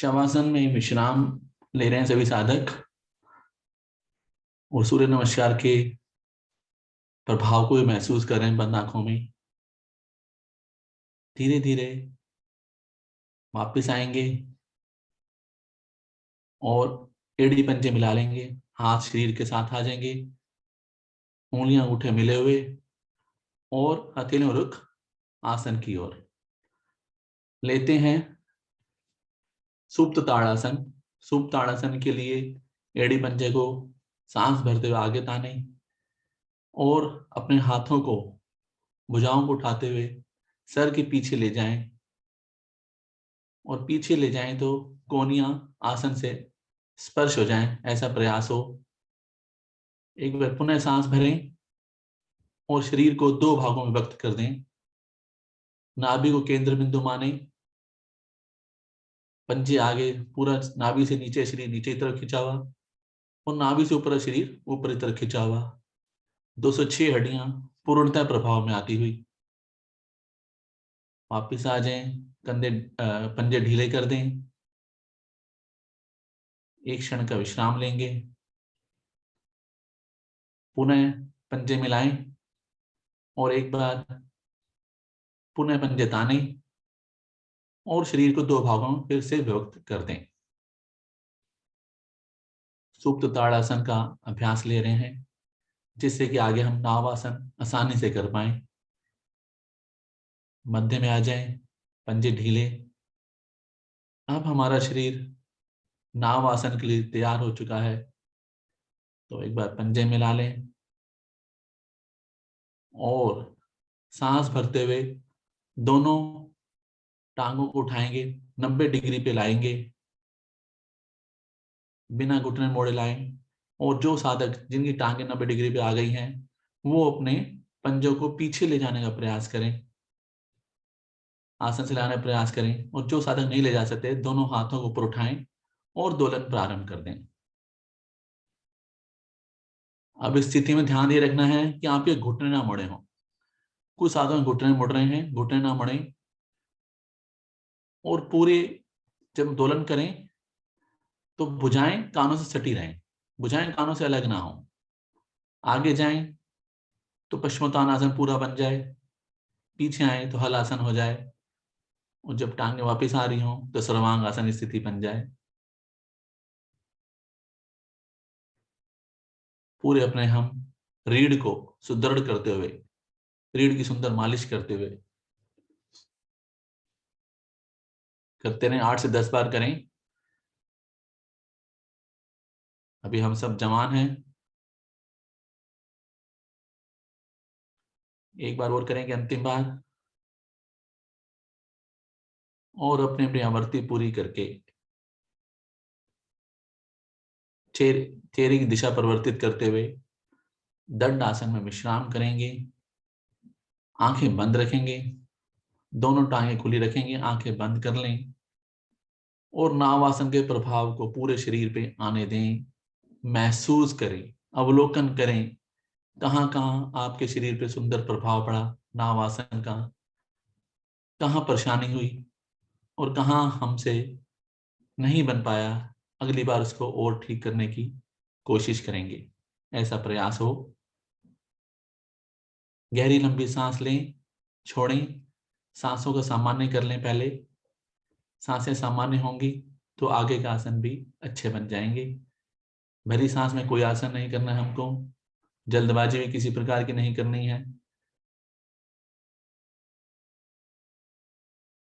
शवासन में विश्राम ले रहे हैं सभी साधक और सूर्य नमस्कार के प्रभाव को भी महसूस कर रहे हैं बंद आंखों में। धीरे धीरे वापस आएंगे और एड़ी पंजे मिला लेंगे। हाथ शरीर के साथ आ जाएंगे, उंगलियां अंगूठे मिले हुए और हथेलियों रुख आसन की ओर लेते हैं। सुप्त ताड़ासन। सुप्त ताड़ासन के लिए एड़ी पंजे को सांस भरते हुए आगे ताने और अपने हाथों को भुजाओं को उठाते हुए सर के पीछे ले जाएं और पीछे ले जाएं तो कोहनियां आसन से स्पर्श हो जाएं, ऐसा प्रयास हो। एक बार पुनः सांस भरें और शरीर को दो भागों में व्यक्त कर दें। नाभि को केंद्र बिंदु माने, पंजे आगे, पूरा नाभि से नीचे शरीर नीचे की तरफ खिंचा हुआ और नाभि से ऊपर शरीर ऊपर की तरफ खिंचा हुआ। 206 हड्डियां पूर्णतः प्रभाव में आती हुई वापिस आ जाएं। कंधे पंजे ढीले कर दें। एक क्षण का विश्राम लेंगे। पुनः पंजे मिलाएं और एक बार पुनः पंजे ताने और शरीर को दो भागों में फिर से विभक्त कर दें। सुप्त ताड़ासन का अभ्यास ले रहे हैं जिससे कि आगे हम नावासन आसानी से कर पाए। मध्य में आ जाएं, पंजे ढीले। अब हमारा शरीर नाव आसन के लिए तैयार हो चुका है, तो एक बार पंजे मिला लें और सांस भरते हुए दोनों टांगों को उठाएंगे, 90 डिग्री पे लाएंगे, बिना घुटने मोड़े लाएं। और जो साधक जिनकी टांगे 90 डिग्री पे आ गई हैं वो अपने पंजों को पीछे ले जाने का प्रयास करें, आसन से लाने का प्रयास करें। और जो साधक नहीं ले जा सकते दोनों हाथों को ऊपर उठाएं और दोलन प्रारंभ कर दें। अब इस स्थिति में ध्यान ये रखना है कि आपके घुटने ना मुड़े हों। कुछ साधक घुटने मुड़ रहे हैं, घुटने ना मुड़े। और पूरे जब दोलन करें तो भुजाएं कानों से सटी रहें, भुजाएं कानों से अलग ना हो। आगे जाएं तो पश्चिमोत्तानासन पूरा बन जाए, पीछे आए तो हलासन हो जाए और जब टांगे वापस आ रही हो तो सर्वांग आसन की स्थिति बन जाए। पूरे अपने हम रीढ़ को सुदृढ़ करते हुए, रीढ़ की सुंदर मालिश करते हुए करते रहें। 8 से 10 बार करें। अभी हम सब जवान हैं, एक बार और करेंगे अंतिम बार। और अपनी अपनी आवृत्ति पूरी करके चेहरे की दिशा परिवर्तित करते हुए दंड आसन में विश्राम करेंगे। आंखें बंद रखेंगे, दोनों टांगें खुली रखेंगे, आंखें बंद कर लें और नावासन के प्रभाव को पूरे शरीर पे आने दें। महसूस करें, अवलोकन करें कहां कहां आपके शरीर पे सुंदर प्रभाव पड़ा नावासन का, कहां परेशानी हुई और कहां हमसे नहीं बन पाया। अगली बार उसको और ठीक करने की कोशिश करेंगे, ऐसा प्रयास हो। गहरी लंबी सांस लें, छोड़ें, सांसों को सामान्य कर लें। पहले सांसें सामान्य होंगी तो आगे का आसन भी अच्छे बन जाएंगे। भरी सांस में कोई आसन नहीं करना है हमको, जल्दबाजी भी किसी प्रकार की नहीं करनी है।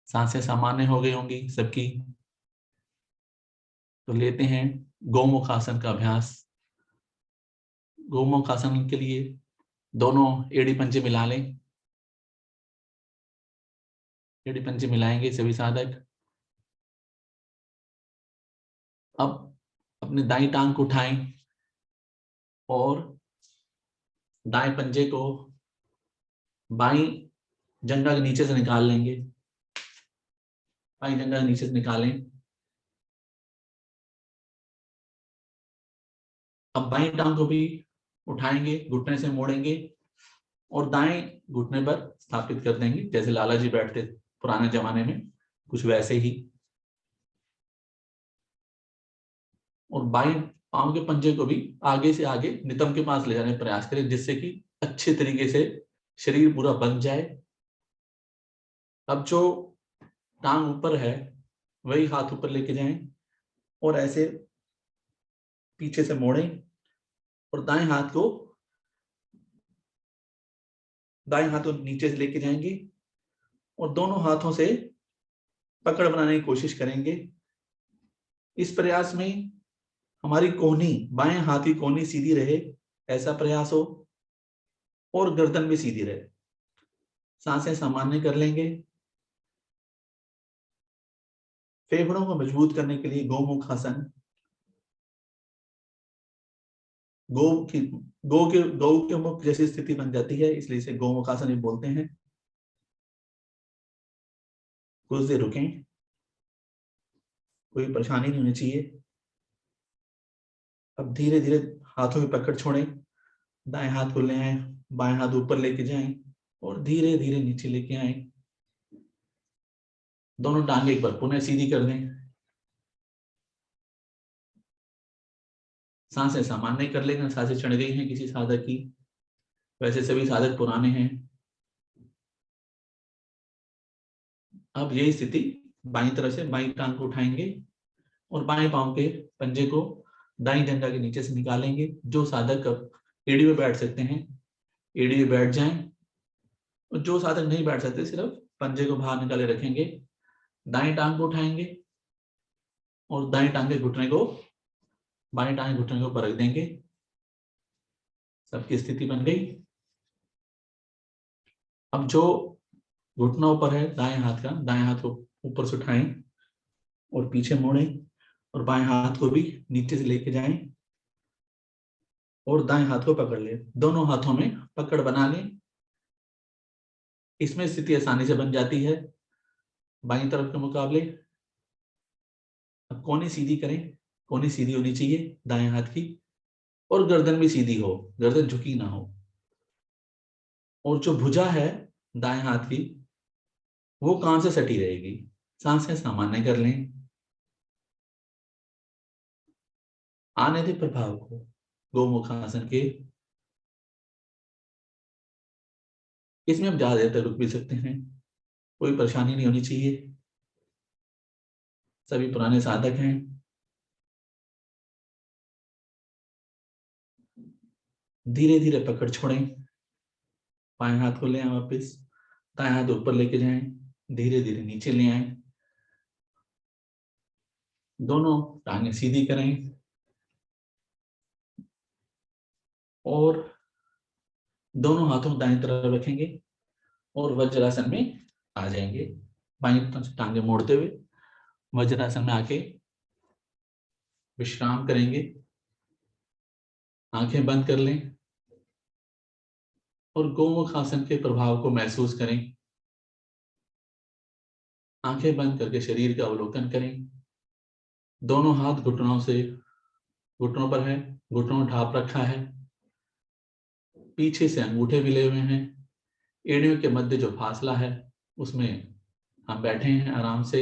सांसें सामान्य हो गई होंगी सबकी, तो लेते हैं गोमुख आसन का अभ्यास। गोमुख आसन के लिए दोनों एड़ी पंजे मिला लें। एड़ी पंजे मिलाएंगे सभी साधक। अब अपने दाई टांग को उठाएं और दाएं पंजे को बाई जंघा के नीचे से निकाल लेंगे। बाई जंघा के नीचे से निकालें। अब बाई टांग को भी उठाएंगे, घुटने से मोड़ेंगे और दाएं घुटने पर स्थापित कर देंगे, जैसे लाला जी बैठते पुराने जमाने में, कुछ वैसे ही। और बाएं पांव के पंजे को भी आगे से आगे नितंब के पास ले जाने का प्रयास करें, जिससे कि अच्छे तरीके से शरीर पूरा बंध जाए। अब जो टांग ऊपर है वही हाथ ऊपर लेके जाएं और ऐसे पीछे से मोड़ें और दाएं हाथ को नीचे से लेके जाएंगे और दोनों हाथों से पकड़ बनाने की कोशिश करेंगे। इस प्रयास में हमारी कोहनी, बाएं हाथ की कोहनी सीधी रहे, ऐसा प्रयास हो, और गर्दन भी सीधी रहे। सांसें सामान्य कर लेंगे। फेफड़ों को मजबूत करने के लिए गोमुख आसन, गौ के मुख जैसी स्थिति बन जाती है, इसलिए इसे गोमुख आसन ही बोलते हैं। कुछ देर रुकें, कोई परेशानी नहीं होनी चाहिए। अब धीरे धीरे हाथों की पकड़ छोड़ें, दाएं हाथ को ले आए, बाएं हाथ ऊपर लेके जाएं और धीरे धीरे नीचे लेके आए। दोनों टांगे एक बार पुनः सीधी कर दें। सांसें सामान्य कर लेंगे। सांसें चढ़ गई हैं किसी साधक की, वैसे सभी साधक पुराने हैं। अब यही स्थिति बाईं तरफ से बाईं टांग को उठाएंगे और बाएं पांव के पंजे को दाईं जंघा के नीचे से निकालेंगे। जो साधक अब एड़ी में बैठ सकते हैं एड़ी में बैठ जाएं, और जो साधक नहीं बैठ सकते सिर्फ पंजे को बाहर निकाले रखेंगे। दाएं टांग को उठाएंगे और दाएं टांग के घुटने को बाएं टांग के घुटने को परख देंगे। सबकी स्थिति बन गई। अब जो घुटना ऊपर है दाएं हाथ का, दाएं हाथ को ऊपर से उठाएं और पीछे मोड़ें और बाएं हाथ को भी नीचे से लेके जाएं और दाएं हाथ को पकड़ लें। दोनों हाथों में पकड़ बना लें। इसमें स्थिति आसानी से बन जाती है बाईं तरफ के मुकाबले। अब कोहनी सीधी करें, कोहनी सीधी होनी चाहिए दाएं हाथ की, और गर्दन भी सीधी हो, गर्दन झुकी ना हो। और जो भुजा है दाएं हाथ की, वो कान से सटी रहेगी। सांसें सामान्य कर लें। आने दे प्रभाव को गोमुख आसन के। इसमें हम ज्यादा देर तक रुक भी सकते हैं, कोई परेशानी नहीं होनी चाहिए। सभी पुराने साधक हैं। धीरे धीरे पकड़ छोड़ें, बाएं हाथ को ले आए वापिस, दाएं हाथ ऊपर लेके जाएं, धीरे धीरे नीचे ले आए। दोनों टांगें सीधी करें और दोनों हाथों दाएं तरफ रखेंगे और वज्रासन में आ जाएंगे। बाएं तरफ से टांगे मोड़ते हुए वज्रासन में आके विश्राम करेंगे। आंखें बंद कर लें और गोमुख आसन के प्रभाव को महसूस करें। आंखें बंद करके शरीर का अवलोकन करें। दोनों हाथ घुटनों पर है, घुटनों में ढाप रखा है, पीछे से अंगूठे मिले हुए हैं। एड़ियों के मध्य जो फासला है उसमें हम बैठे हैं आराम से।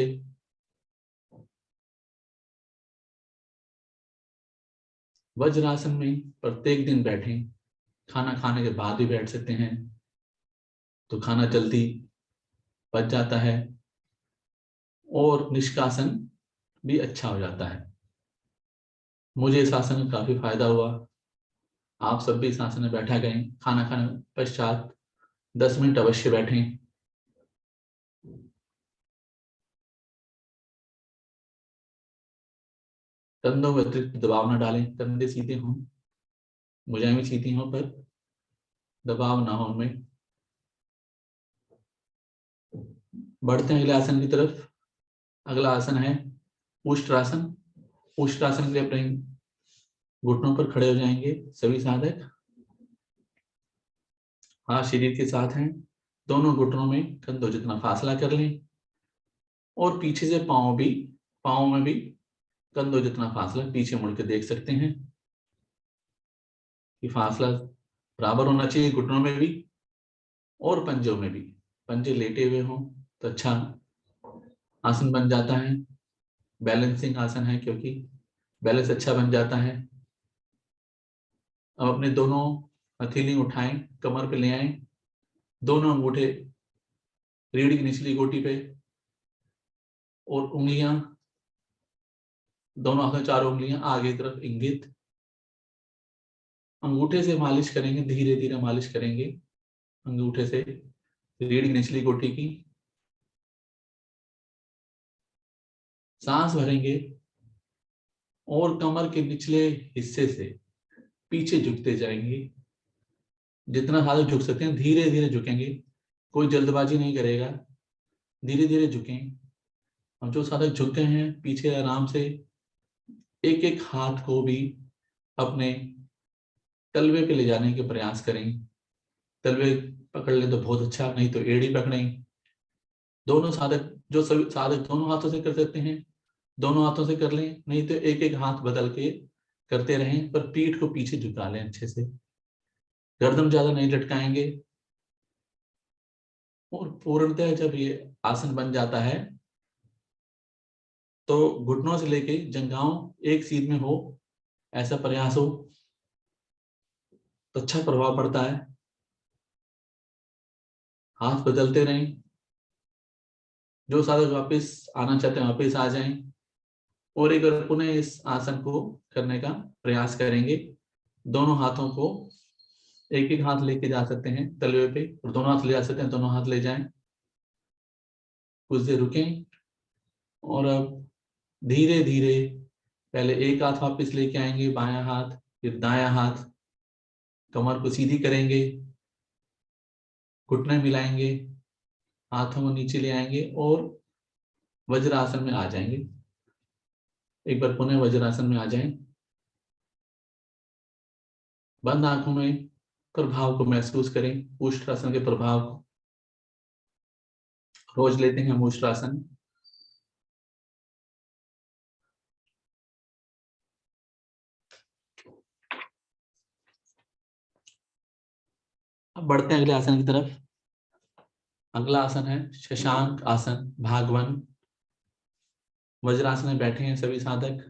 वज्रासन में प्रत्येक दिन बैठें। खाना खाने के बाद भी बैठ सकते हैं तो खाना जल्दी पच जाता है और निष्कासन भी अच्छा हो जाता है। मुझे इस आसन का काफी फायदा हुआ। आप सब भी इस आसन में बैठा करें। खाना खाने पश्चात 10 मिनट अवश्य बैठें। कंधों में अतिरिक्त दबाव न डालें। कंधे सीधे हों, भुजाएं भी सीधी हों, पर दबाव ना हो उनमें। बढ़ते हैं अगले आसन की तरफ। अगला आसन है उष्ट्रासन। उष्ट्रासन के लिए अपने घुटनों पर खड़े हो जाएंगे सभी साधक। हाथ शरीर के साथ हैं। दोनों घुटनों में कंधों जितना फासला कर लें और पीछे से पाँव में भी कंधों जितना फासला पीछे मुड़ के देख सकते हैं कि फासला बराबर होना चाहिए घुटनों में भी और पंजों में भी। पंजे लेटे हुए हों तो अच्छा आसन बन जाता है। बैलेंसिंग आसन है क्योंकि बैलेंस अच्छा बन जाता है। अब अपने दोनों हथेली उठाएं, कमर पे ले आए, दोनों अंगूठे रीढ़ की निचली गोटी पे, और उंगलियां, दोनों हाथों चारों उंगलियां आगे की तरफ इंगित। अंगूठे से मालिश करेंगे, धीरे धीरे मालिश करेंगे अंगूठे से रीढ़ की निचली गोटी की। सांस भरेंगे और कमर के निचले हिस्से से पीछे झुकते जाएंगे। जितना ज्यादा झुक सकते हैं धीरे धीरे झुकेंगे, कोई जल्दबाजी नहीं करेगा, धीरे धीरे झुकें। और जो साधक झुक गए हैं पीछे आराम से एक एक हाथ को भी अपने तलवे पे ले जाने के प्रयास करें। तलवे पकड़ ले तो बहुत अच्छा, नहीं तो एड़ी पकड़ें। दोनों साधक, जो सभी साधक दोनों हाथों से कर सकते हैं दोनों हाथों से कर लें, नहीं तो एक एक हाथ बदल के करते रहें, पर पीठ को पीछे झुका लें अच्छे से। गर्दन ज्यादा नहीं लटकाएंगे। और पूर्णतः जब ये आसन बन जाता है तो घुटनों से लेके जंघाओं एक सीध में हो, ऐसा प्रयास हो तो अच्छा प्रभाव पड़ता है। हाथ बदलते रहें। जो साधक वापस आना चाहते हैं वापस आ जाएं, और एक बार पुनः इस आसन को करने का प्रयास करेंगे। दोनों हाथों को एक एक हाथ लेके जा सकते हैं तलवे पे, और दोनों हाथ ले जा सकते हैं, दोनों हाथ ले जाएं। कुछ देर रुकें और अब धीरे धीरे पहले एक हाथ वापस लेके आएंगे, बायां हाथ, फिर दायां हाथ, कमर को सीधी करेंगे, घुटने मिलाएंगे, हाथों को नीचे ले आएंगे और वज्रासन में आ जाएंगे। एक बार पुनः वज्रासन में आ जाएं। बंद आंखों में प्रभाव को महसूस करें, उष्ट्रासन के प्रभाव को। रोज लेते हैं हम उष्ट्रासन। अब बढ़ते हैं अगले आसन की तरफ। अगला आसन है शशांक आसन, भाग 1। वज्रासन में बैठे हैं सभी साधक।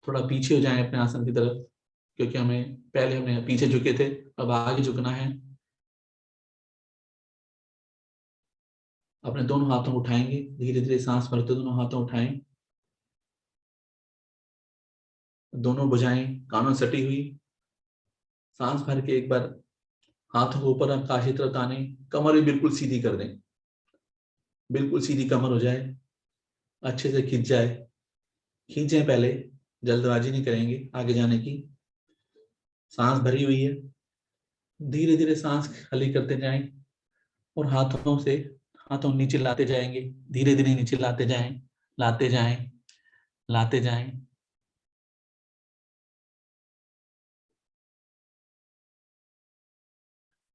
थोड़ा पीछे हो जाएं अपने आसन की तरफ, क्योंकि हमें पहले हमने पीछे झुके थे, अब आगे झुकना है। अपने दोनों हाथों को उठाएंगे, धीरे धीरे सांस भरते दोनों हाथों उठाएं, दोनों भुजाएं कानों सटी हुई। सांस भर के एक बार हाथों को ऊपर आकाश की तरफ ताने, कमर भी बिल्कुल सीधी कर दें, बिल्कुल सीधी कमर हो जाए, अच्छे से खींच जाए। खींचे पहले, जल्दबाजी नहीं करेंगे आगे जाने की। सांस भरी हुई है, धीरे धीरे सांस खाली करते जाएं और हाथों नीचे लाते जाएंगे, धीरे धीरे नीचे लाते जाएं, लाते जाएं, लाते जाएं।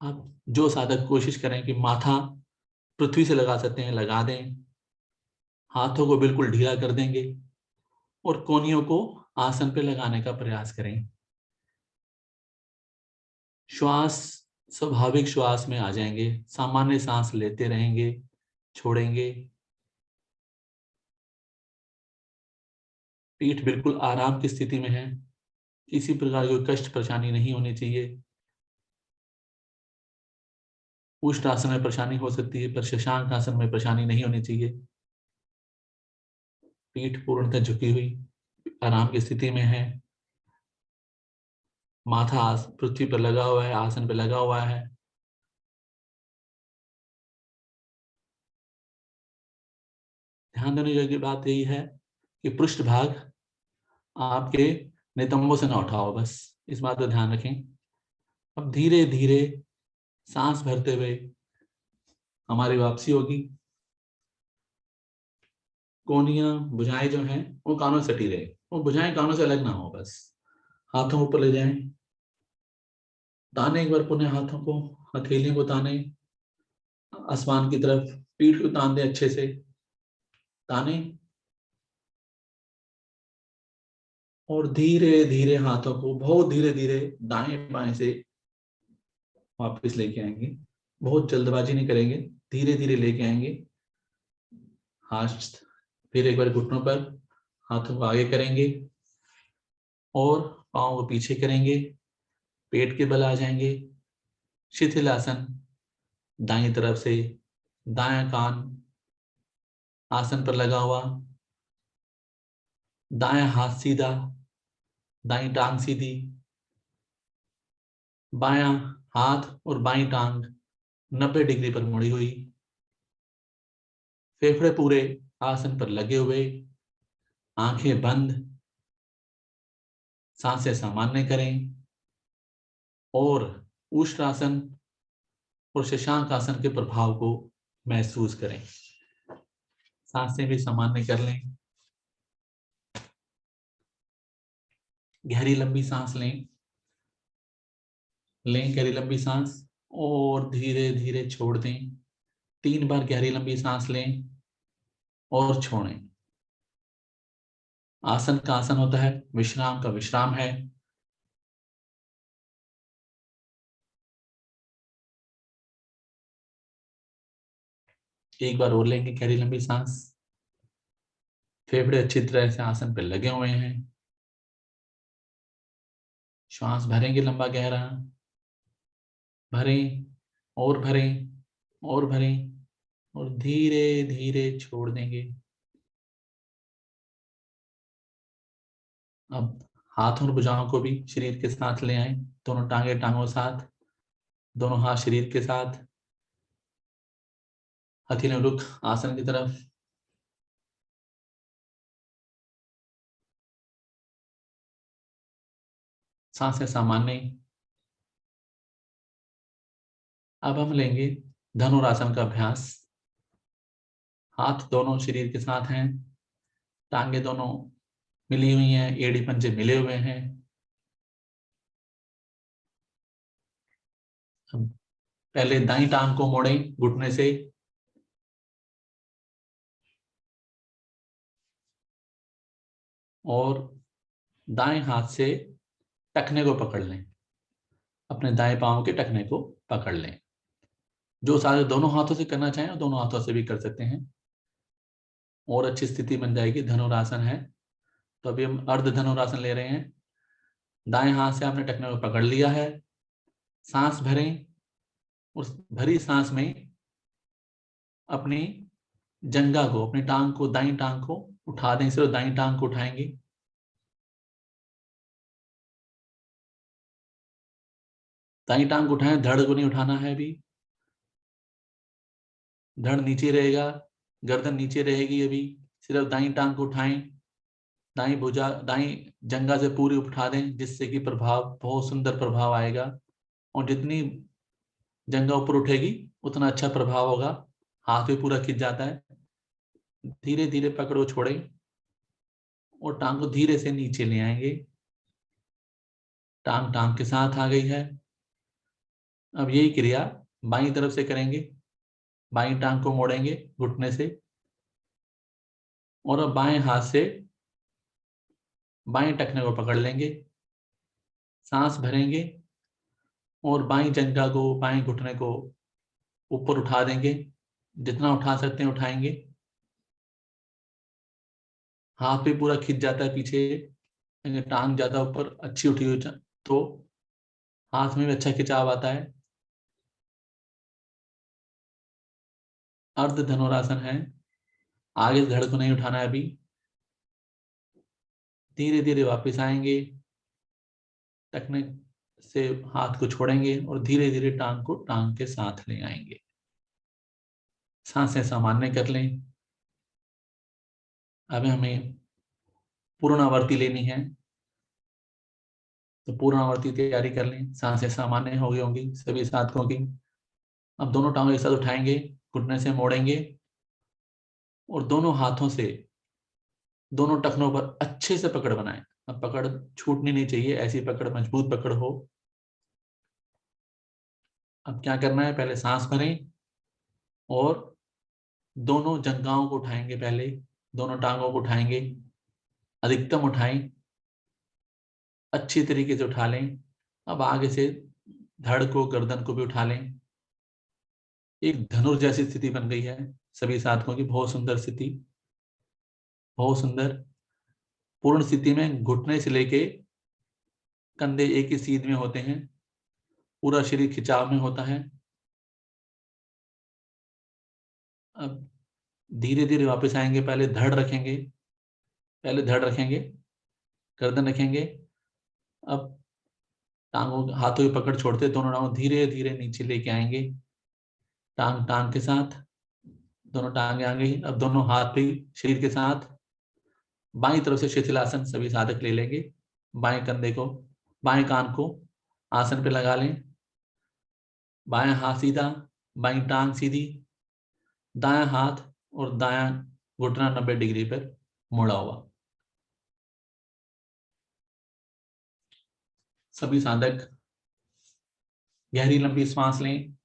आप जो साधक कोशिश करें कि माथा पृथ्वी से लगा सकते हैं लगा दें, हाथों को बिल्कुल ढीला कर देंगे और कोहनियों को आसन पे लगाने का प्रयास करें। श्वास स्वाभाविक श्वास में आ जाएंगे, सामान्य सांस लेते रहेंगे, छोड़ेंगे। पीठ बिल्कुल आराम की स्थिति में है, किसी प्रकार की कष्ट परेशानी नहीं होनी चाहिए। उष्ट आसन में परेशानी हो सकती है, पर शशांक आसन में परेशानी नहीं होनी चाहिए। पीठ पूर्णतः झुकी हुई आराम की स्थिति में है, माथा पृथ्वी पर लगा हुआ है, आसन पर लगा हुआ है। ध्यान देने योग्य बात यही है कि पृष्ठ भाग आपके नितंबों से ना उठाओ, बस इस बात का ध्यान रखें। अब धीरे धीरे सांस भरते हुए हमारी वापसी होगी। कोहनियां, भुजाएं जो हैं वो कानों से सटी रहे, वो भुजाएं कानों से अलग ना हो, बस हाथों ऊपर ले जाएं। ताने एक बार पुनः हाथों को, हथेलियों को ताने आसमान की तरफ, पीठ को तान दे अच्छे से, ताने। और धीरे धीरे हाथों को बहुत धीरे धीरे दाएं बाएं से वापस लेके आएंगे। बहुत जल्दबाजी नहीं करेंगे, धीरे धीरे लेके आएंगे। हाथ फिर एक बार घुटनों पर, हाथों को आगे करेंगे और पाँव को पीछे करेंगे, पेट के बल आ जाएंगे। शिथिलासन, दाईं तरफ से दायां कान आसन पर लगा हुआ, दायां हाथ सीधा, दाईं टांग सीधी, बायां हाथ और बाईं टांग 90 डिग्री पर मुड़ी हुई, फेफड़े पूरे आसन पर लगे हुए, आंखें बंद, सांसें सामान्य करें और उष्ट्रासन और शशांक आसन के प्रभाव को महसूस करें। सांसें भी सामान्य कर लें। गहरी लंबी सांस लें, गहरी लंबी सांस और धीरे धीरे छोड़ दें। 3 बार गहरी लंबी सांस लें और छोड़ें। आसन का आसन होता है, विश्राम का विश्राम है। एक बार और लेंगे गहरी लंबी सांस। फेफड़े अच्छी तरह से आसन पर लगे हुए हैं। श्वास भरेंगे लंबा गहरा, भरें और भरें और भरें और धीरे धीरे छोड़ देंगे। अब हाथों और भुजाओं को भी शरीर के साथ ले आए। दोनों टांगे टांगों साथ, दोनों हाथ शरीर के साथ, हथेलियों रुख आसन की तरफ। सांसें सामान्य। अब हम लेंगे धनुरासन का अभ्यास। हाथ दोनों शरीर के साथ हैं, टांगे दोनों मिली हुई हैं, एड़ी पंजे मिले हुए हैं। अब पहले दाईं टांग को मोड़ें घुटने से और दाएं हाथ से टखने को पकड़ लें। अपने दाएं पांव के टखने को पकड़ लें। जो सारे दोनों हाथों से करना चाहें दोनों हाथों से भी कर सकते हैं और अच्छी स्थिति बन जाएगी। धनुरासन है तो अभी हम अर्ध धनुरासन ले रहे हैं। दाएं हाथ से आपने टखने को पकड़ लिया है। सांस भरें। उस भरी सांस में अपनी जंघा को, अपनी टांग को, दाईं टांग को उठा दें। सिर्फ दाईं टांग को उठाएंगे। दाईं टांग को उठाएं, धड़ को नहीं उठाना है अभी। धड़ नीचे रहेगा, गर्दन नीचे रहेगी अभी। सिर्फ दाईं टांग को उठाएं, दाईं भुजा, दाईं जंघा से पूरी उठा दें, जिससे कि प्रभाव, बहुत सुंदर प्रभाव आएगा। और जितनी जंघा ऊपर उठेगी उतना अच्छा प्रभाव होगा। हाथ भी पूरा खिंच जाता है। धीरे धीरे पकड़ो, छोड़ें और टांग को धीरे से नीचे ले आएंगे। टांग टांग के साथ आ गई है। अब यही क्रिया बाईं तरफ से करेंगे। बाईं टांग को मोड़ेंगे घुटने से और अब बाएं हाथ से बाएं टखने को पकड़ लेंगे। सांस भरेंगे और बाईं जंघा को, बाएं घुटने को ऊपर उठा देंगे। जितना उठा सकते हैं उठाएंगे। हाथ भी पूरा खिंच जाता है पीछे। अगर टांग ज्यादा ऊपर अच्छी उठी हुई तो हाथ में भी अच्छा खिंचाव आता है। अर्ध धनुरासन है। आगे से धड़ को नहीं उठाना है अभी। धीरे धीरे वापस आएंगे। टखने से हाथ को छोड़ेंगे और धीरे धीरे टांग को टांग के साथ ले आएंगे। सांसें सामान्य कर लें। अब हमें पूर्णावर्ती लेनी है तो पूर्णावर्ती तैयारी कर लें। सांसें सामान्य हो गई होंगी सभी साधकों की। अब दोनों टांगों एक साथ उठाएंगे, घुटने से मोड़ेंगे और दोनों हाथों से दोनों टखनों पर अच्छे से पकड़ बनाएं। अब पकड़ छूटनी नहीं चाहिए, ऐसी पकड़, मजबूत पकड़ हो। अब क्या करना है, पहले सांस भरें और दोनों जंघाओं को उठाएंगे। पहले दोनों टांगों को उठाएंगे, अधिकतम उठाएं, अच्छी तरीके से उठा लें। अब आगे से धड़ को, गर्दन को भी उठा लें। एक धनुर जैसी स्थिति बन गई है सभी साधकों की। बहुत सुंदर स्थिति, बहुत सुंदर। पूर्ण स्थिति में घुटने से लेके कंधे एक ही सीध में होते हैं, पूरा शरीर खिंचाव में होता है। अब धीरे धीरे वापस आएंगे, पहले धड़ रखेंगे, पहले धड़ रखेंगे, गर्दन रखेंगे। अब टांगों हाथों की पकड़ छोड़ते, दोनों टांगों धीरे धीरे नीचे लेके आएंगे, टांग टांग के साथ, दोनों टांगे आ गई। अब दोनों हाथ भी शरीर के साथ बाईं तरफ से शिथिलासन सभी साधक ले लेंगे। बाएं कंधे को, बाएं कान को आसन पे लगा लें, बायां हाथ सीधा, बाईं टांग सीधी, दायां हाथ और दायां घुटना 90 डिग्री पर मुड़ा हुआ। सभी साधक गहरी लंबी सांस लें,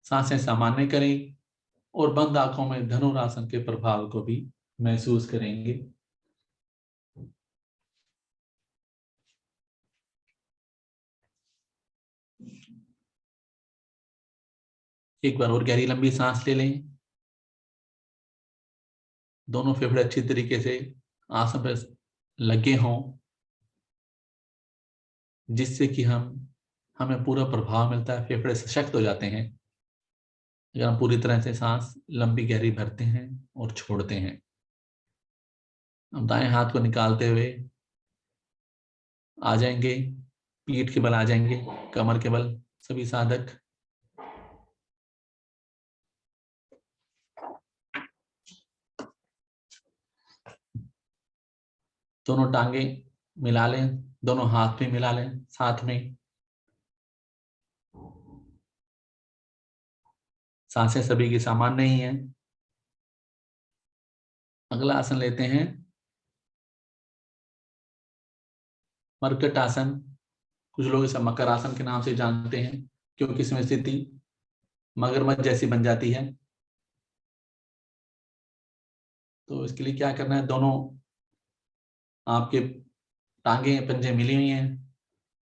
सांसें सामान्य करें और बंद आंखों में धनुरासन के प्रभाव को भी महसूस करेंगे। एक बार और गहरी लंबी सांस ले लें, दोनों फेफड़े अच्छी तरीके से आसन पर लगे हों, जिससे कि हमें पूरा प्रभाव मिलता है, फेफड़े सशक्त हो जाते हैं अगर हम पूरी तरह से सांस लंबी गहरी भरते हैं और छोड़ते हैं। अब दाएं हाथ को निकालते हुए आ जाएंगे, पीठ के बल आ जाएंगे, कमर के बल सभी साधक। दोनों टांगे मिला लें, दोनों हाथ भी मिला लें साथ में। सांसें सभी की सामान्य ही हैं। अगला आसन लेते हैं मरकट आसन। कुछ लोग इसे मकर आसन के नाम से जानते हैं, क्योंकि इसमें स्थिति मगरमच्छ जैसी बन जाती है। तो इसके लिए क्या करना है, दोनों आपके टांगे पंजे मिली हुई हैं,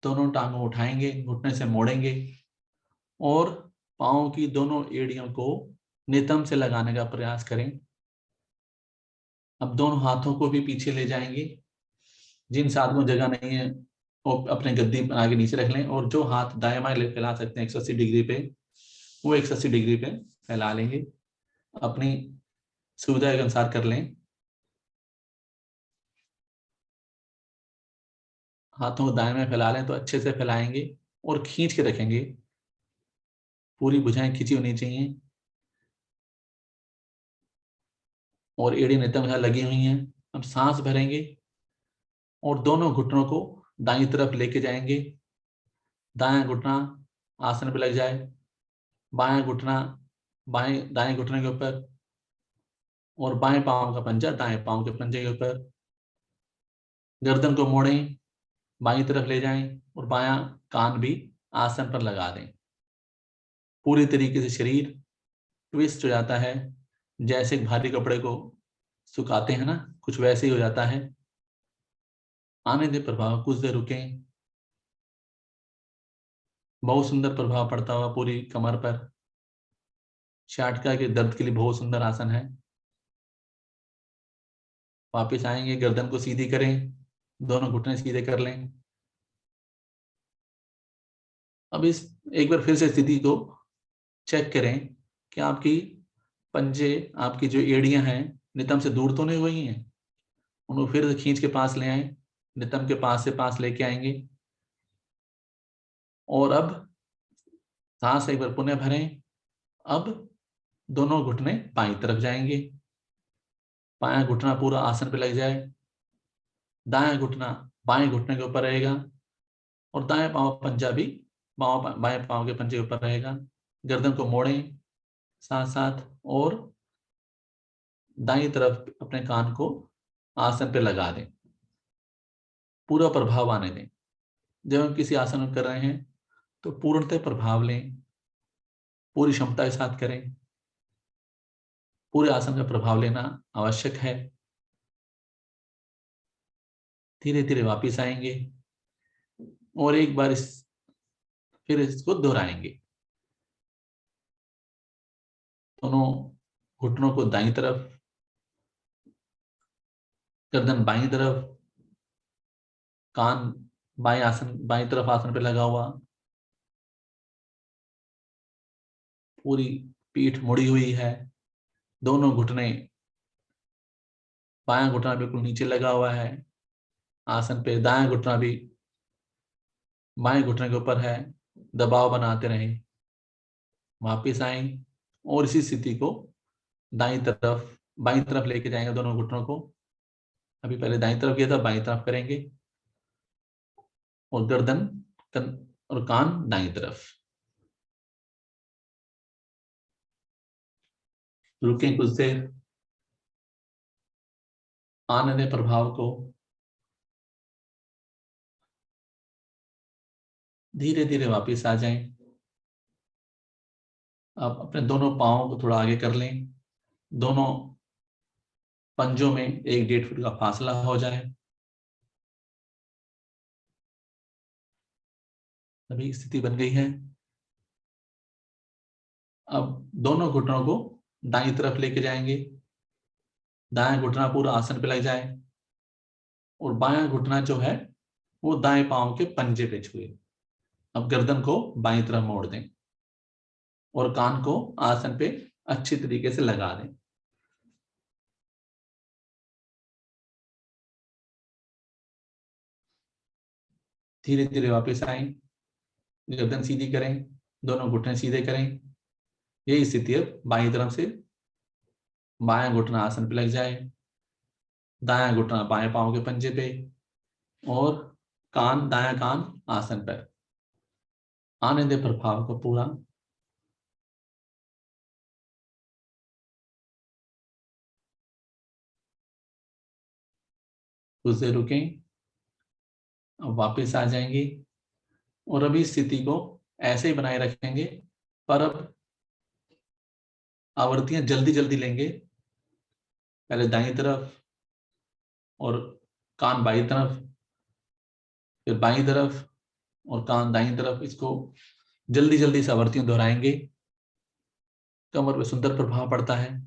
दोनों टांगों उठाएंगे, घुटने से मोड़ेंगे और पांव की दोनों एड़ियों को नितंब से लगाने का प्रयास करें। अब दोनों हाथों को भी पीछे ले जाएंगे, जिन साधकों को जगह नहीं है वो अपने गद्दी आगे नीचे रख लें, और जो हाथ दाएं बाएं फैला सकते हैं 180 डिग्री पे, वो 180 डिग्री पे फैला लेंगे। अपनी सुविधा के अनुसार कर लें। हाथों को दाएं में फैला लें तो अच्छे से फैलाएंगे और खींच के रखेंगे, पूरी भुजाएं खींची होनी चाहिए और एड़ी नितंब के साथ लगी हुई हैं। अब सांस भरेंगे और दोनों घुटनों को दाईं तरफ लेके जाएंगे। दायां घुटना आसन पे लग जाए, बायां घुटना बाएं दाएं घुटने के ऊपर और बाएं पांव का पंजा दाएं पांव के पंजे के ऊपर। गर्दन को मोड़ें, बाईं तरफ ले जाएं और बायां कान भी आसन पर लगा दें। पूरी तरीके से शरीर ट्विस्ट हो जाता है, जैसे भारी कपड़े को सुखाते हैं ना, कुछ वैसे ही हो जाता है। आने दे प्रभाव, कुछ देर रुकें। बहुत सुंदर प्रभाव पड़ता हुआ पूरी कमर पर। शाटका के दर्द के लिए बहुत सुंदर आसन है। वापस आएंगे, गर्दन को सीधी करें, दोनों घुटने सीधे कर लें। अब इस एक बार फिर से स्थिति को चेक करें कि आपकी पंजे, आपकी जो एड़ियां हैं नितंब से दूर तो नहीं हुई हैं। उनको फिर से खींच के पास ले आए, नितंब के पास से पास लेके आएंगे और अब सांस एक बार पुनः भरें। अब दोनों घुटने बाईं तरफ जाएंगे, बायां घुटना पूरा आसन पे लग जाए, दायां घुटना बाएं घुटने के ऊपर रहेगा और दाएं पांव पंजा भी बाएं पांव के पंजे के ऊपर रहेगा। गर्दन को मोड़ें साथ साथ और दाईं तरफ अपने कान को आसन पे लगा दें, पूरा प्रभाव आने दें। जब हम किसी आसन में कर रहे हैं तो पूर्णतः प्रभाव लें, पूरी क्षमता के साथ करें। पूरे आसन का प्रभाव लेना आवश्यक है। धीरे धीरे वापिस आएंगे और एक बार फिर इसको दोहराएंगे। दोनों घुटनों को दाईं तरफ गर्दन बाईं तरफ, कान बाईं तरफ आसन पे लगा हुआ, पूरी पीठ मुड़ी हुई है, दोनों घुटने, बायां घुटना बिल्कुल नीचे लगा हुआ है आसन पे, दायां घुटना भी बाएं घुटने के ऊपर है, दबाव बनाते रहें। वापिस आए और इसी स्थिति को दाईं तरफ बाईं तरफ लेके जाएंगे दोनों घुटनों को। अभी पहले दाईं तरफ किया था, बाईं तरफ करेंगे, और गर्दन और कान दाईं तरफ। रुकें कुछ देर, आनंद प्रभाव को धीरे धीरे वापस आ जाएं। अब अपने दोनों पाँवों को थोड़ा आगे कर लें, दोनों पंजों में 1-1.5 फुट का फासला हो जाए। अभी स्थिति बन गई है। अब दोनों घुटनों को दाईं तरफ लेके जाएंगे, दायां घुटना पूरा आसन पे लग जाए, और बायां घुटना जो है वो दाएं पांव के पंजे पे छुए। अब गर्दन को बाईं तरफ मोड़ दें और कान को आसन पे अच्छी तरीके से लगा दें। धीरे धीरे वापस आए, गर्दन सीधी करें, दोनों घुटने सीधे करें। यही स्थिति अब बाईं तरफ से, बायां घुटना आसन पे लग जाए, दायां घुटना बाएं पांव के पंजे पे, और दायां कान आसन पर। आने दे प्रभाव को पूरा। कुछ देर रुकें, अब वापस आ जाएंगे और अभी स्थिति को ऐसे ही बनाए रखेंगे, पर अब आवृत्तियां जल्दी जल्दी लेंगे। पहले दाईं तरफ और कान बाईं तरफ, फिर बाईं तरफ और कान दाईं तरफ। इसको जल्दी जल्दी से आवृत्तियां दोहराएंगे, कमर पे सुंदर प्रभाव पड़ता है।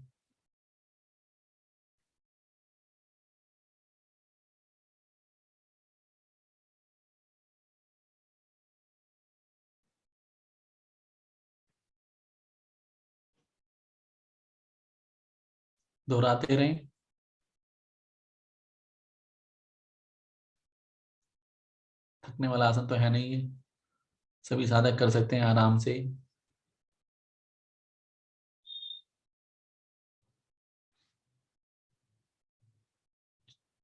दोहराते रहें। थकने वाला आसन तो है नहीं है, सभी साधक कर सकते हैं आराम से।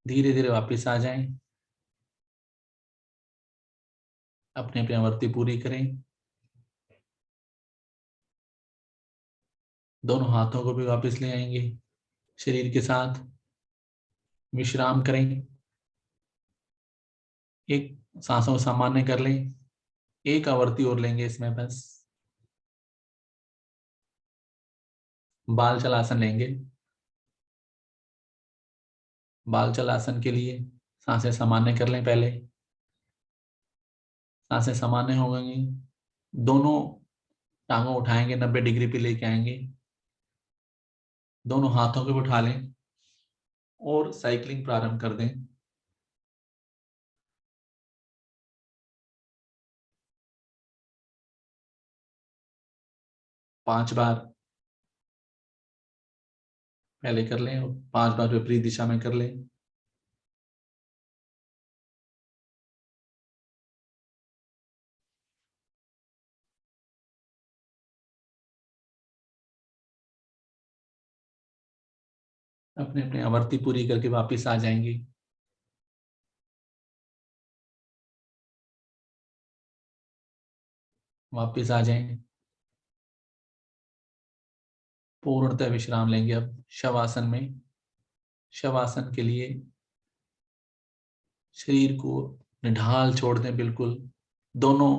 धीरे धीरे वापस आ जाएं, अपने अपनी आवृत्ति पूरी करें। दोनों हाथों को भी वापस ले आएंगे, शरीर के साथ विश्राम करें। एक सांसों को सामान्य कर लें, एक आवृत्ति और लेंगे इसमें बस। बाल चल आसन लेंगे। बाल चल आसन के लिए सांसें सामान्य कर लें पहले। सांसें सामान्य हो गई, दोनों टांगों उठाएंगे, 90 डिग्री पे लेके आएंगे, दोनों हाथों को भी उठा लें और साइकिलिंग प्रारंभ कर दें। 5 बार पहले कर लें और 5 बार विपरीत दिशा में कर लें। अपने अपने आवृत्ति पूरी करके वापस आ जाएंगे। वापस आ जाएं, पूर्णतः विश्राम लेंगे। अब शवासन में, शवासन के लिए शरीर को निढाल छोड़ दें बिल्कुल। दोनों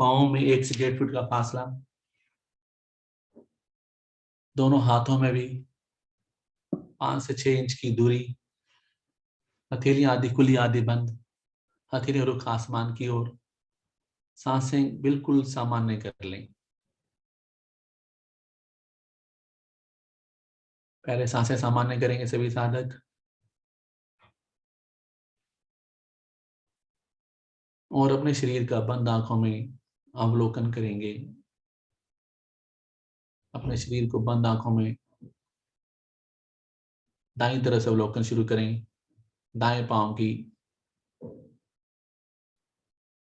पाँवों में 1 से 1.5 फुट का फासला, दोनों हाथों में भी 5 से 6 इंच की दूरी। हथेलियां आधी खुली आधी बंद, हथेली रुख आसमान की ओर। सांसें बिल्कुल सामान्य कर लें। पहले सांसें सामान्य करेंगे सभी साधक, और अपने शरीर का बंद आंखों में अवलोकन करेंगे। अपने शरीर को बंद आंखों में दाईं तरफ से अवलोकन शुरू करें। दाएं पांव की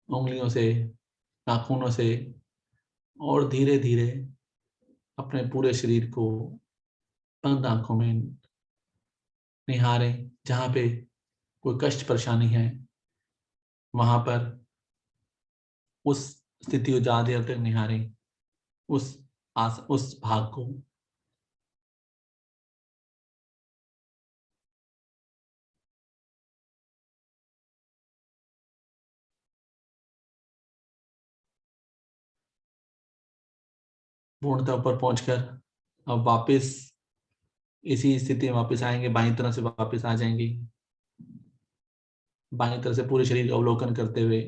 उंगलियों से, नाखूनों से, और धीरे धीरे अपने पूरे शरीर को बंद आंखों में निहारें। जहां पे कोई कष्ट परेशानी है वहां पर उस स्थिति को ज्यादा देर तक निहारें, उस भाग को। पूर्णतः ऊपर पहुंचकर अब वापस इसी स्थिति में वापस आएंगे, बाईं तरफ से वापस आ जाएंगे। बाईं तरफ से पूरे शरीर का अवलोकन करते हुए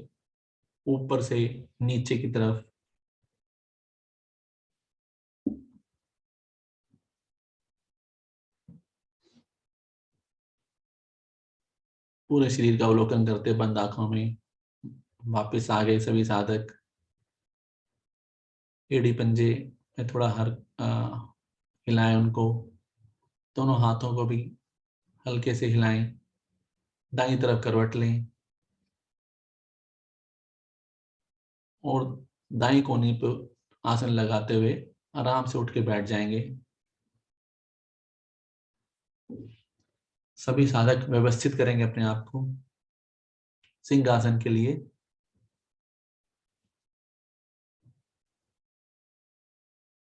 ऊपर से नीचे की तरफ पूरे शरीर का अवलोकन करते बंद आंखों में वापस आ गए सभी साधक। एड़ी पंजे में थोड़ा हिलाएं उनको। दोनों हाथों को भी हल्के से हिलाएं। दाईं तरफ करवट लें और दाईं कोनी पर आसन लगाते हुए आराम से उठ के बैठ जाएंगे। सभी साधक व्यवस्थित करेंगे अपने आप को सिंहासन के लिए।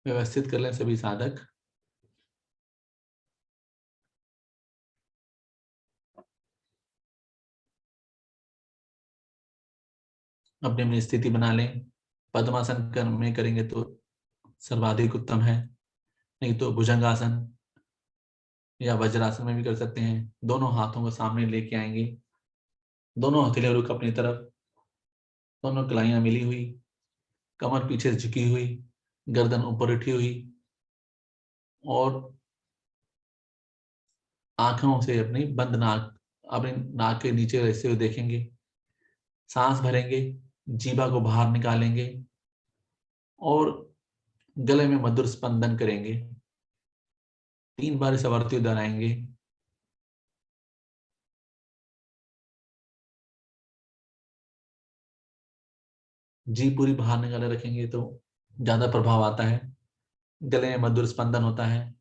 व्यवस्थित कर लें सभी साधक। अपनी अपनी स्थिति बना लें। पद्मासन में करेंगे तो सर्वाधिक उत्तम है, नहीं तो भुजंगासन या वज्रासन में भी कर सकते हैं। दोनों हाथों को सामने लेके आएंगे, दोनों हथेलियां रुख अपनी तरफ, दोनों कलाइयां मिली हुई, कमर पीछे झुकी हुई, गर्दन ऊपर उठी हुई, और आंखों से अपनी बंद नाक अपने नाक के नीचे रहते हुए देखेंगे। सांस भरेंगे, जीभा को बाहर निकालेंगे और गले में मधुर स्पंदन करेंगे। 3 बार इस आवर्ती दोहराएंगे। जी पूरी बाहर निकाले रखेंगे तो ज्यादा प्रभाव आता है। गले में मधुर स्पंदन होता है।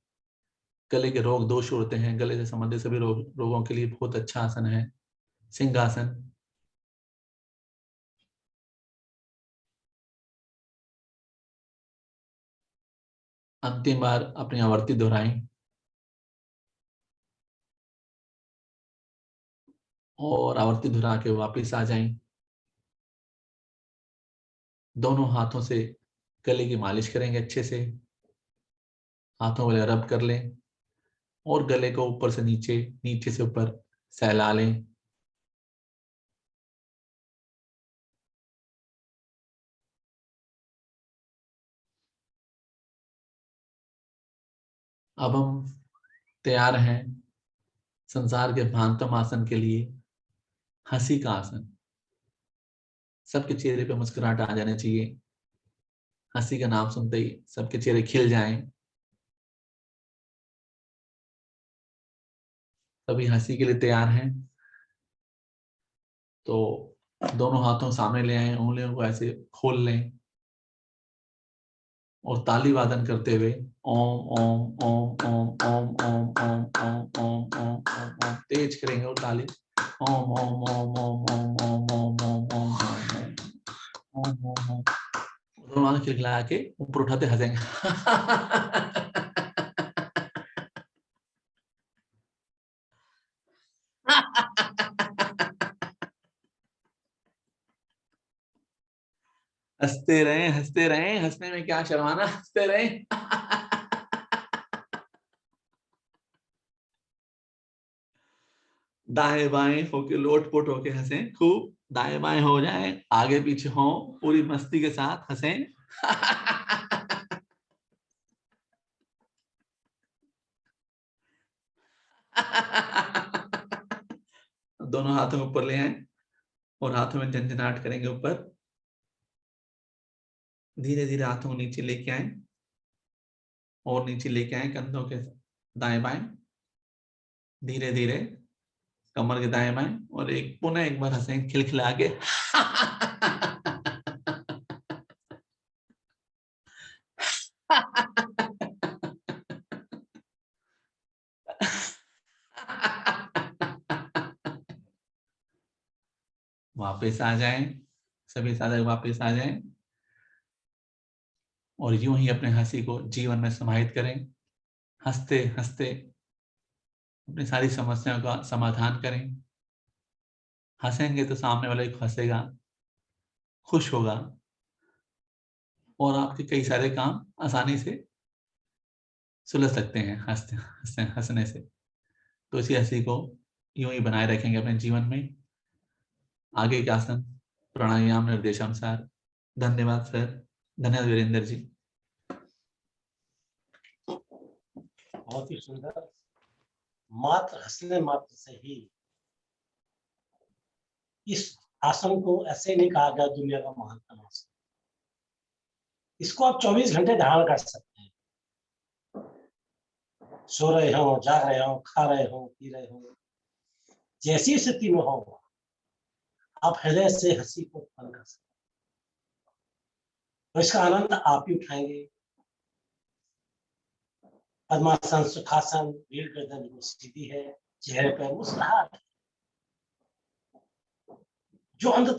गले के रोग दोष होते हैं, गले से संबंधित सभी रोगों के लिए बहुत अच्छा आसन है सिंहासन। अंतिम बार अपनी आवर्ती दोहराएं और आवर्ती दोहरा के वापिस आ जाएं। दोनों हाथों से गले की मालिश करेंगे अच्छे से। हाथों वाले रब कर लें और गले को ऊपर से नीचे, नीचे से ऊपर सहला लें। अब हम तैयार हैं संसार के भांतम आसन के लिए, हंसी का आसन। सबके चेहरे पे मुस्कुराहट आ जाना चाहिए। हंसी का नाम सुनते ही सबके चेहरे खिल जाएं। सभी हंसी के लिए तैयार हैं तो दोनों हाथों सामने ले आए, उंगलियों को ऐसे खोल लें और ताली वादन करते हुए ओम ओम ओम ओम ओम ओम ओम ओम ओम ओम ओम ओम तेज करेंगे और ताली। ओम ओम ओम ओम ओम ओम ओम ओम ओम ओम ओम ओम। दोनों आंख खिलखिला के ऊपर उठाते हंसेंगे। हंसते रहें, हंसने में क्या शर्माना, हंसते रहें। दाएं बाएं होके लोटपोट होके हंसें खूब। दाएं बाएं हो जाएं, आगे पीछे हो, पूरी मस्ती के साथ हंसें। दोनों हाथों में ऊपर ले आए और हाथों में झंझनाहट करेंगे ऊपर। धीरे धीरे हाथों को नीचे लेके आए और नीचे लेके आए कंधों के दाएं बाएं, धीरे धीरे कमर के दाएं बाएं, और एक पुनः एक बार हंसेंगे खिलखिला के। वापस आ जाएं, सभी साधक वापस आ जाएं और यूं ही अपने हंसी को जीवन में समाहित करें। हंसते हंसते अपनी सारी समस्याओं का समाधान करें। हंसेंगे तो सामने वाला एक हंसेगा, खुश होगा और आपके कई सारे काम आसानी से सुलझ सकते हैं हंसने से। तो इसी हंसी को यूं ही बनाए रखेंगे अपने जीवन में। आगे के आसन प्राणायाम निर्देशानुसार। धन्यवाद सर, धन्यवाद वीरेंद्र जी। बहुत ही सुंदर। मात्र हंसने मात्र से ही, इस आसन को ऐसे नहीं कहा गया दुनिया का महानतम आसन। इसको आप 24 घंटे धारण कर सकते हैं। सो रहे हो, जाग रहे हो, खा रहे हो, पी रहे हो, जैसी स्थिति में हो, आप हृदय से हंसी को उत्पन्न कर सकते हैं। तो इसका आनंद आप ही उठाएंगे। पद्मासन, सुखासन, रीढ़ गर्दन बिल्कुल सीधी है, चेहरे पर मुस्कुराहट, जो अंततः